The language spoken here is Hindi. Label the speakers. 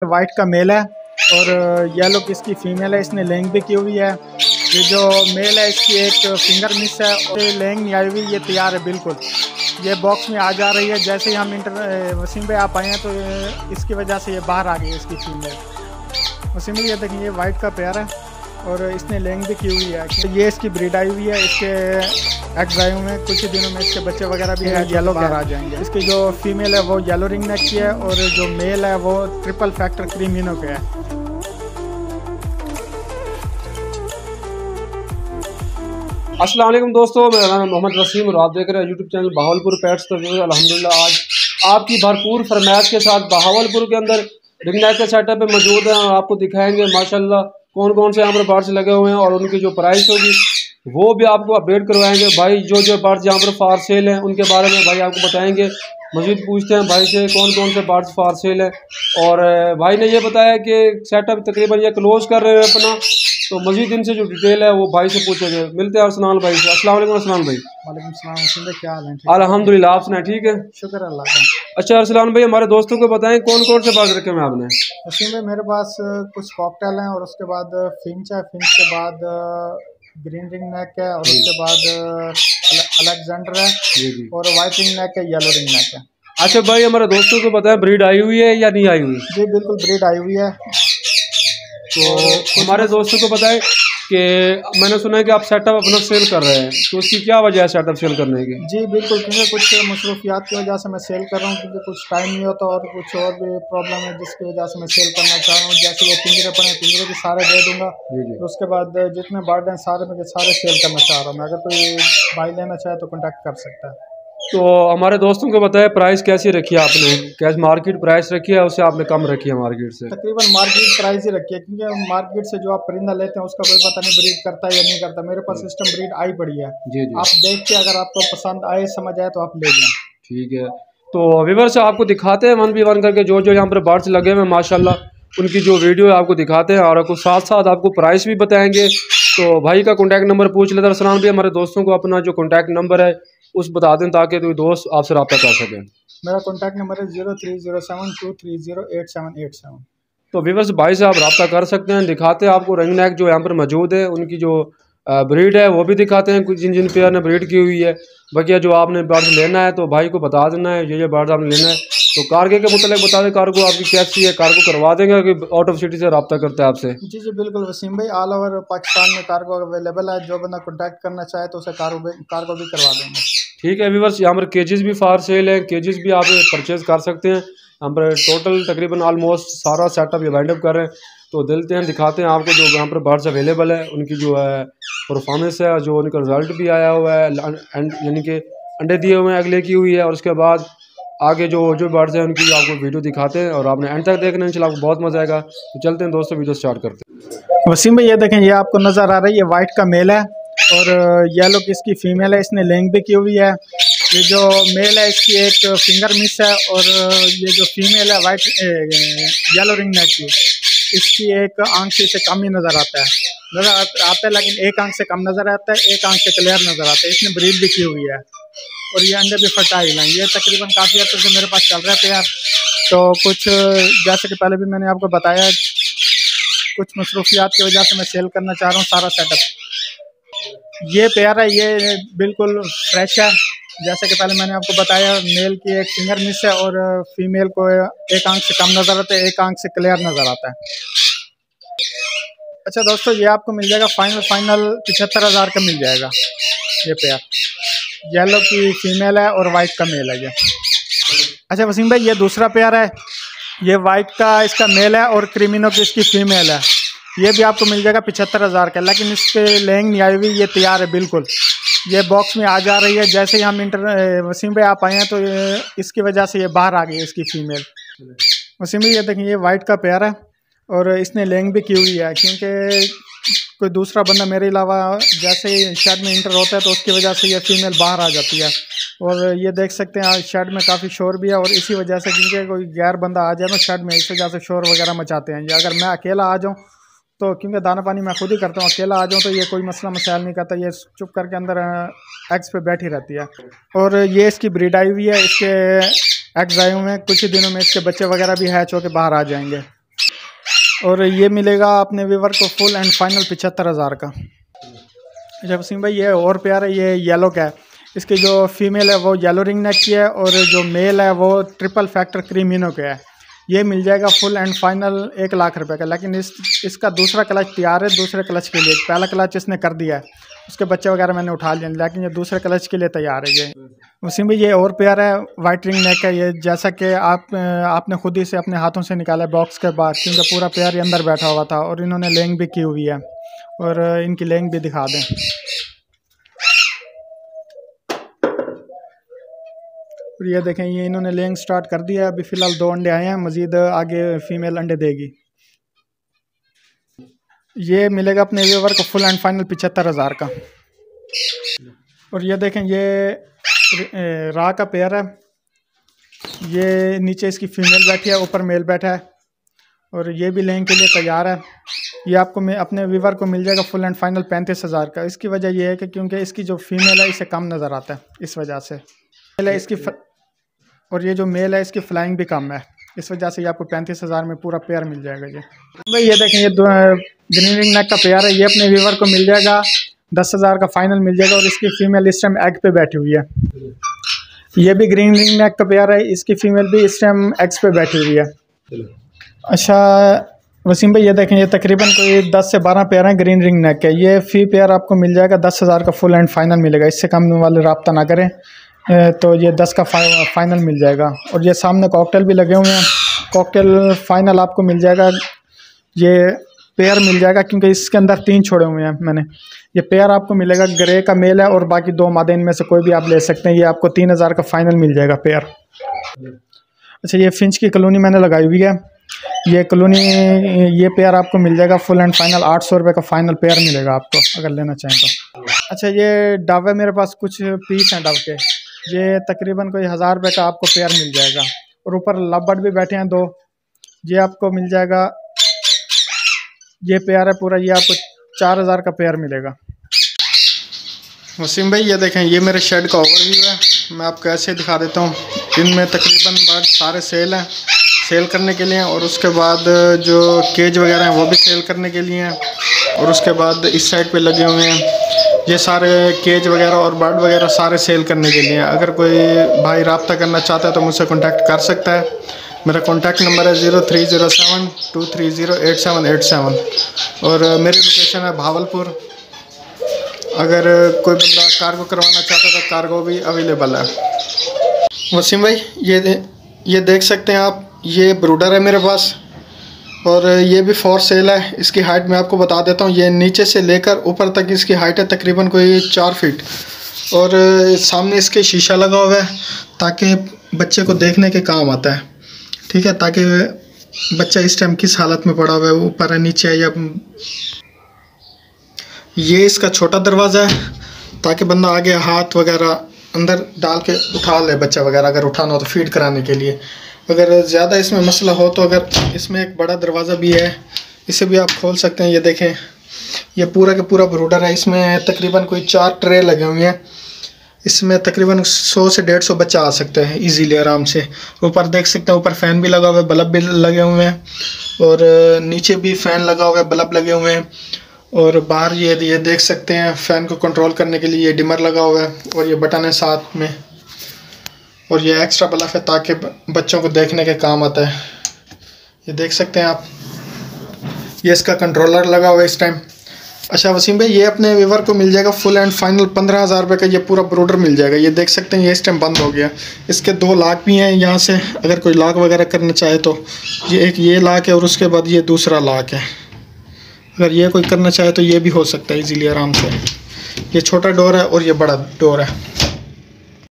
Speaker 1: वाइट का मेल है और येलो की इसकी फीमेल है। इसने लेंग भी की हुई है। ये जो मेल है इसकी एक फिंगर मिस है और लेंग नहीं आई हुई, ये तैयार है बिल्कुल। ये बॉक्स में आ जा रही है। जैसे ही हम वसीम पे आप आए हैं तो इसकी वजह से ये बाहर आ गई है इसकी फीमेल। वसीम ये देखिए, ये वाइट का पेयर है और इसने लेंग भी की हुई है। तो ये इसकी ब्रीड आई हुई है। इसके एग्स आए हुए हैं, कुछ ही दिनों में इसके बच्चे वगैरह भी हैं, येलो कलर आ जाएंगे। इसकी जो फीमेल है वो येलो रिंग नेक की है और जो मेल है वो ट्रिपल फैक्टर क्रीमिनो के है।
Speaker 2: अस्सलाम वालेकुम दोस्तों, मेरा नाम है मोहम्मद वसीम और आप देख रहे हैं यूट्यूब चैनल बहावलपुर पेट्स। तो अल्हम्दुलिल्लाह आज आपकी भरपूर फरमाइश के साथ बहावलपुर के अंदर रिंग नेक के सेटअप पे मौजूद हैं और आपको दिखाएंगे माशाल्लाह कौन कौन से यहाँ पर बर्ड्स लगे हुए हैं और उनकी जो प्राइस होगी वो भी आपको अपडेट करवाएंगे। भाई जो बर्ड्स यहाँ पर फार सेल हैं उनके बारे में भाई आपको बताएंगे। मजीद पूछते हैं भाई से कौन कौन से बर्ड्स फार सेल है। और भाई ने ये बताया कि सेटअप तकरीबन ये क्लोज कर रहे हैं अपना, तो मजीद इनसे जो डिटेल है वो भाई से पूछेंगे। मिलते हैं अरसलान भाई से। अस्सलाम वालेकुम अरसलान भाई।
Speaker 1: वालेकुम सलाम, क्या हाल है?
Speaker 2: अल्हम्दुलिल्लाह, आप सुनाए? ठीक है,
Speaker 1: शुक्र अल्लाह का।
Speaker 2: अच्छा अरसलान भाई, हमारे दोस्तों को बताएं कौन कौन से बर्ड रखे हुए हैं आपने?
Speaker 1: वसीम भाई मेरे पास कुछ कॉकटेल हैं और उसके बाद फिंच है, फिंच के बाद ग्रीन रिंग नेक है और उसके बाद अलेक्जेंडर है और वाइट रिंग नेक है, येलो रिंग नेक है।
Speaker 2: अच्छा भाई, हमारे दोस्तों को बताएं ब्रीड आई हुई है या नहीं आई हुई?
Speaker 1: जी बिल्कुल ब्रीड आई हुई है।
Speaker 2: तो हमारे दोस्तों को बताएं कि मैंने सुना है कि आप सेटअप अपना सेल कर रहे हैं, तो उसकी क्या वजह है सेटअप सेल करने की?
Speaker 1: जी बिल्कुल, क्योंकि कुछ मसरूफियात की वजह से मैं सेल कर रहा हूँ, क्योंकि कुछ टाइम नहीं होता और कुछ और भी प्रॉब्लम है जिसकी वजह से मैं सेल करना चाह रहा हूँ। जैसे ये पिंजरे पड़े, पिंजरे भी सारे दे दूँगा। उसके बाद जितने बर्ड हैं सारे में सारे सेल करना चाह रहा हूँ मैं। अगर कोई भाई लेना चाहे तो कॉन्टैक्ट कर सकता है।
Speaker 2: तो हमारे दोस्तों को बताया प्राइस कैसी रखी है आपने? क्या मार्केट प्राइस रखी है उससे आपने कम रखी है मार्केट से?
Speaker 1: तकरीबन मार्केट प्राइस ही रखी है, क्योंकि मार्केट से जो आप परिंदा लेते हैं उसका कोई पता नहीं ब्रीड करता है या नहीं करता। मेरे पास सिस्टम ब्रीड आई पड़ी है। जी जी, आप देख के अगर आपको पसंद आए, समझ आए तो आप ले जाएं।
Speaker 2: ठीक है, तो व्यूअर्स आपको दिखाते हैं 1v1 करके जो जो यहाँ पर बर्ड्स लगे हुए हैं माशाल्लाह उनकी जो वीडियो है आपको दिखाते हैं और आपको साथ साथ आपको प्राइस भी बताएंगे। तो भाई का कॉन्टैक्ट नंबर पूछ लेते हैं अरसलान भी। हमारे दोस्तों को अपना जो कॉन्टैक्ट नंबर है उस बता दें ताकि कोई दोस्त आपसे रब्ता कर सकें।
Speaker 1: मेरा कॉन्टैक्ट नंबर है 030723088787।
Speaker 2: तो व्यूअर्स भाई से आप रब्ता कर सकते हैं। दिखाते हैं आपको रिंग नेक जो यहाँ पर मौजूद है उनकी जो ब्रीड है वो भी दिखाते हैं, कुछ जिन जिन पेयर ने ब्रीड की हुई है। बाकी जो आपने बर्ड लेना है तो भाई को बता देना है ये बर्ड आपने लेना है। तो कार्गो के मुताबिक बता दें कार्गो आपकी कैसी है, कार्गो करवा देंगे कि आउट ऑफ सिटी से रब्ता करता है आपसे?
Speaker 1: जी जी बिल्कुल वसीम भाई, ऑल ओवर पाकिस्तान में कार्गो अवेलेबल है। जो बंदा कॉन्टैक्ट करना चाहे तो उसे कार्गो भी करवा देंगे। ठीक
Speaker 2: है व्यूअर्स, यहाँ पर केजेस भी फार सेल है, केजेस भी आप परचेज कर सकते हैं। यहाँ पर टोटल तकरीबन ऑलमोस्ट सारा सेटअप ये वाइंड अप कर रहे हैं। तो दिलते हैं दिखाते हैं आपको जो यहाँ पर बर्ड्स अवेलेबल है उनकी जो है परफॉर्मेंस है, जो उनका रिजल्ट भी आया हुआ है, यानी कि अंडे दिए हुए हैं, अगले की हुई है। और उसके बाद आगे जो बर्ड्स हैं उनकी आपको वीडियो दिखाते हैं और आपने एंड तक देखना, इंशाल्लाह आपको बहुत मज़ा आएगा। तो चलते हैं दोस्तों, वीडियो स्टार्ट करते हैं।
Speaker 1: वसीम भाई ये देखें, ये आपको नज़र आ रही है वाइट का मेल है और येलो की इसकी फीमेल है। इसने लेंग भी की हुई है। ये जो मेल है इसकी एक फिंगर मिस है और ये जो फीमेल है वाइट येलो रिंग नेक की, इसकी एक आंख से कम ही नज़र आता है, लेकिन एक आंख से कम नज़र आता है, एक आंख से क्लियर नज़र आता है। इसने ब्रीड भी की हुई है और ये अंडे भी फर्टाइल हैं। ये तकरीबन काफ़ी अर्से से मेरे पास चल रहे थे यार। तो कुछ जैसे कि पहले भी मैंने आपको बताया, कुछ मसरूफियात की वजह से मैं सेल करना चाह रहा हूँ सारा सेटअप। ये पेयर है, ये बिल्कुल फ्रेश है। जैसे कि पहले मैंने आपको बताया, मेल की एक फिंगर मिस है और फीमेल को एक आंख से कम नज़र आता है, एक आंख से क्लियर नज़र आता है। अच्छा दोस्तों, ये आपको मिल जाएगा फाइनल 75,000 का मिल जाएगा ये पेयर। येलो की फीमेल है और वाइट का मेल है ये। अच्छा वसीम भाई, ये दूसरा पेयर है। ये वाइट का इसका मेल है और क्रीमिनो की इसकी फीमेल है। ये भी आपको मिल जाएगा 75,000 का, लेकिन इसके लेंग नहीं आई हुई, ये तैयार है बिल्कुल। ये बॉक्स में आ जा रही है। जैसे ही हम वसीम भाई आप आए हैं तो इसकी वजह से ये बाहर आ गई है इसकी फीमेल। वसीम भाई ये देखें, ये वाइट का पेयर है और इसने लेंग भी की हुई है, क्योंकि कोई दूसरा बंदा मेरे अलावा जैसे ही शेड में इंटर होता है तो उसकी वजह से ये फीमेल बाहर आ जाती है। और ये देख सकते हैं आज शेड में काफ़ी शोर भी है और इसी वजह से, क्योंकि कोई गैर बंदा आ जाए ना शेड में, इस वजह से शोर वगैरह मचाते हैं। ये अगर मैं अकेला आ जाऊँ तो, क्योंकि दाना पानी मैं खुद ही करता हूँ, अकेला आ जाऊँ तो ये कोई मसला मसाइल नहीं करता, ये चुप करके अंदर एग्स पे बैठी रहती है। और ये इसकी ब्रीड आई हुई है, इसके एग्स आए हुए हैं, कुछ ही दिनों में इसके बच्चे वगैरह भी हैच होकर बाहर आ जाएंगे। और ये मिलेगा अपने व्यूवर को फुल एंड फाइनल 75,000 का। अच्छा वसीम भाई, ये और प्यार है, ये येलो का है। इसकी जो फीमेल है वो येलो रिंग नेक की है और जो मेल है वो ट्रिपल फैक्टर क्रीमिनो का है। ये मिल जाएगा फुल एंड फाइनल 1 लाख रुपए का। लेकिन इसका दूसरा क्लच तैयार है दूसरे क्लच के लिए। पहला क्लच इसने कर दिया है, उसके बच्चे वगैरह मैंने उठा लिए, लेकिन ये दूसरे क्लच के लिए तैयार है। ये उसी में ये और पेयर है, वाइट रिंग नेक है। ये जैसा कि आपने खुद ही से अपने हाथों से निकाला है बॉक्स के बाद, क्योंकि पूरा पेयर ये अंदर बैठा हुआ था। और इन्होंने लेंग भी की हुई है, और इनकी लेंग भी दिखा दें। और ये देखें, ये इन्होंने लेंग स्टार्ट कर दिया है। अभी फ़िलहाल 2 अंडे आए हैं, मज़ीद आगे फीमेल अंडे देगी। ये मिलेगा अपने व्यूवर को फुल एंड फाइनल 75,000 का। और ये देखें, ये रा का पेयर है। ये नीचे इसकी फीमेल बैठी है, ऊपर मेल बैठा है, और ये भी लेंग के लिए तैयार है। ये आपको अपने व्यूवर को मिल जाएगा फुल एंड फाइनल 35,000 का। इसकी वजह यह है कि क्योंकि इसकी जो फीमेल है इसे कम नज़र आता है, इस वजह से इसकी और ये जो मेल है इसकी फ्लाइंग भी कम है, इस वजह से ये आपको 35,000 में पूरा पेयर मिल जाएगा। ये भाई ये देखें, ये ग्रीन रिंग नेक का पेयर है। ये अपने व्यूवर को मिल जाएगा 10,000 का फाइनल मिल जाएगा। और इसकी फीमेल इस टाइम एग पे बैठी हुई है। ये भी ग्रीन रिंग नेक का पेयर है, इसकी फीमेल भी इस टाइम एग्स पे बैठी हुई है। अच्छा वसीम भाई, ये देखें, ये तकरीबन कोई 10 से 12 पेयर हैं ग्रीन रिंग नेक के। ये फी पेयर आपको मिल जाएगा 10,000 का फुल एंड फाइनल मिलेगा। इससे कम वाले रब्ता ना करें, तो ये 10 का फाइनल मिल जाएगा। और ये सामने कॉकटेल भी लगे हुए हैं, कॉकटेल फाइनल आपको मिल जाएगा। ये पेयर मिल जाएगा क्योंकि इसके अंदर 3 छोड़े हुए हैं मैंने। ये पेयर आपको मिलेगा, ग्रे का मेल है और बाकी 2 मादे, इनमें से कोई भी आप ले सकते हैं। ये आपको 3,000 का फाइनल मिल जाएगा पेयर। अच्छा, ये फिंच की कॉलोनी मैंने लगाई हुई है। ये कॉलोनी, ये पेयर आपको मिल जाएगा फुल एंड फाइनल 800 रुपये का फाइनल पेयर मिलेगा आपको, अगर लेना चाहें तो। अच्छा, ये डव है, मेरे पास कुछ पीस हैं डव के। ये तकरीबन कोई 1000 रुपये का आपको पेयर मिल जाएगा। और ऊपर लव बर्ड भी बैठे हैं 2, ये आपको मिल जाएगा। ये पेयर है पूरा, ये आपको 4000 का पेयर मिलेगा। वसीम भाई, ये देखें, ये मेरे शेड का ओवरव्यू है। मैं आपको ऐसे दिखा देता हूँ। इनमें तकरीबन बर्ड सारे सेल हैं, सेल करने के लिए हैं। और उसके बाद जो केज वगैरह हैं वो भी सेल करने के लिए हैं। और उसके बाद इस साइड पे लगे हुए हैं ये सारे केज वगैरह और बर्ड वगैरह सारे सेल करने के लिए हैं। अगर कोई भाई रब्ता करना चाहता है तो मुझसे कॉन्टैक्ट कर सकता है। मेरा कॉन्टैक्ट नंबर है 030723088787। और मेरी लोकेशन है भावलपुर। अगर कोई बंदा कार्गो करवाना चाहता है तो कार्गो भी अवेलेबल है। वसीम भाई, ये देख सकते हैं आप, ये ब्रूडर है मेरे पास और ये भी फॉर सेल है। इसकी हाइट मैं आपको बता देता हूँ। ये नीचे से लेकर ऊपर तक इसकी हाइट है तकरीबन कोई 4 फीट। और सामने इसके शीशा लगा हुआ है ताकि बच्चे को देखने के काम आता है। ठीक है, ताकि बच्चा इस टाइम किस हालत में पड़ा हुआ है, ऊपर है नीचे है या। ये इसका छोटा दरवाज़ा है ताकि बंदा आगे हाथ वगैरह अंदर डाल के उठा ले, बच्चा वगैरह अगर उठाना हो तो फीड कराने के लिए। अगर ज़्यादा इसमें मसला हो तो अगर इसमें एक बड़ा दरवाज़ा भी है, इसे भी आप खोल सकते हैं। ये देखें, ये पूरा का पूरा ब्रूडर है। इसमें तकरीबन कोई 4 ट्रे लगे हुए हैं। इसमें तकरीबन 100 से 150 बच्चा आ सकते हैं इजीली, आराम से। ऊपर देख सकते हैं, ऊपर फ़ैन भी लगा हुआ है, बल्ब भी लगे हुए हैं। और नीचे भी फ़ैन लगा हुआ है, बल्ब लगे हुए हैं। और बाहर ये देख सकते हैं, फ़ैन को कंट्रोल करने के लिए ये डिमर लगा हुआ है। और ये बटन है साथ में। और ये एक्स्ट्रा बल्ब है ताकि बच्चों को देखने के काम आता है। ये देख सकते हैं आप, ये इसका कंट्रोलर लगा हुआ है इस टाइम। अच्छा वसीम भाई, ये अपने व्यूवर को मिल जाएगा फुल एंड फाइनल 15,000 रुपये का ये पूरा ब्रूडर मिल जाएगा। ये देख सकते हैं, ये इस टाइम बंद हो गया। इसके 2 लाक भी हैं यहाँ से, अगर कोई लाक वगैरह करना चाहे तो। ये एक ये लाक है और उसके बाद ये दूसरा लाक है। अगर ये कोई करना चाहे तो ये भी हो सकता है इजीली, आराम से। ये छोटा डोर है और ये बड़ा डोर है।